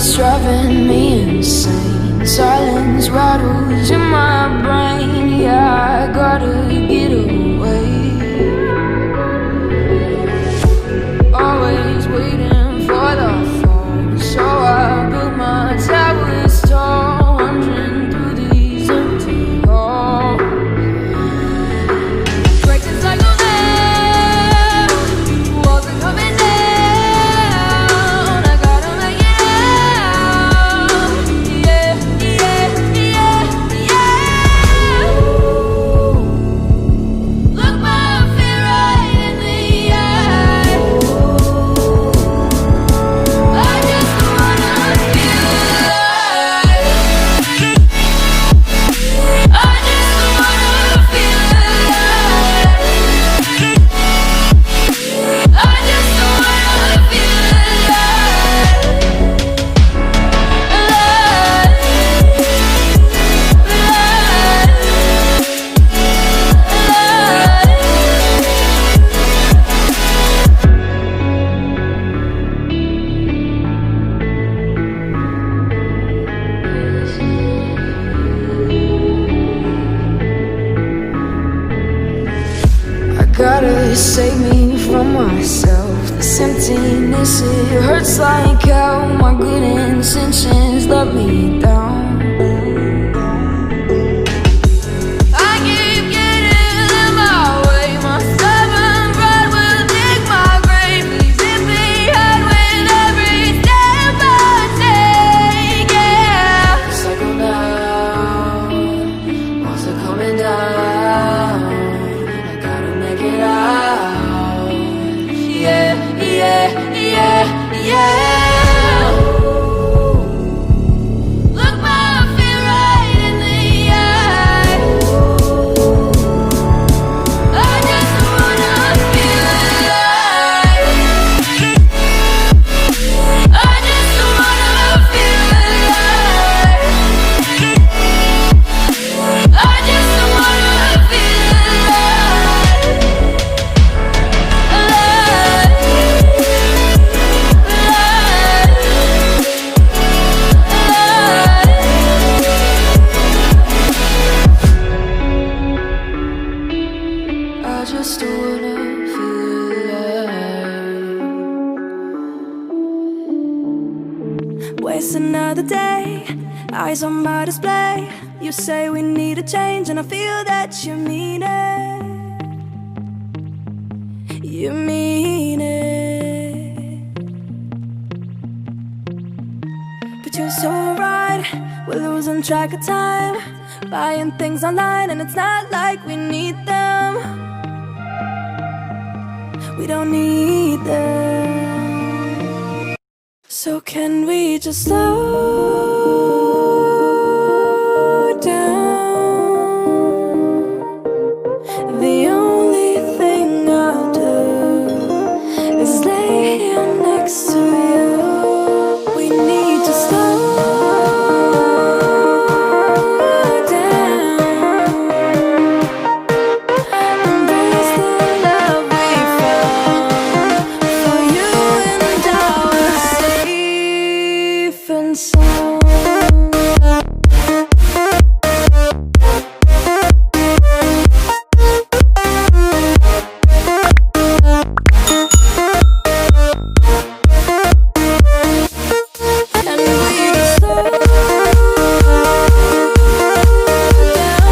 it's driving me insane. Silence rattles in my brain. Yeah, I gotta get away. Always waiting for the phone, so I built my towers tall, wandering through these empty halls. Break the cycle now, walls are coming down. I gotta make it out. Yeah, yeah, yeah, yeah. Look my fear right in the eye. I just wanna feel alive. I just wanna feel alive. I just wanna feel I gotta save me from myself. This emptiness, it hurts like hell. My good intentions let me down. I keep getting in my way. My stubborn pride will dig my grave. Leaving behind with every step I take. Yeah, cycle down, walls are coming down. I gotta make it out. Yeah, yeah, yeah, yeah. Look my fear right in the eye. I just wanna feel alive. I just wanna feel alive. I just wanna feel alive. I just wanna feel alive. Waste another day, eyes on my display. You say we need a change, and I feel that you mean it. You mean it. But you're so right, we're losing track of time, buying things online, and it's not like we need them. We don't need them. So can we just slow down? The only thing I'll do is lay here next to you. We need to slow down. Embrace the love we found. For you and I were safe and sound. And we just slow down.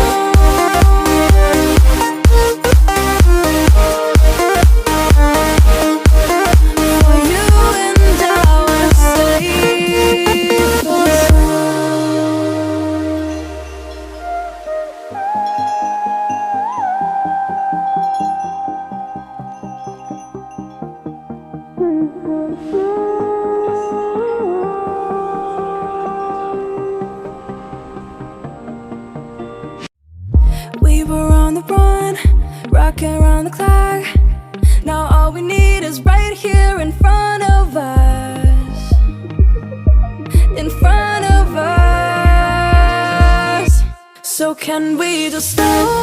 For you and I were safe and we were on the run, rocking around the clock. Now all we need is right here in front of us. In front of us. So can we just slow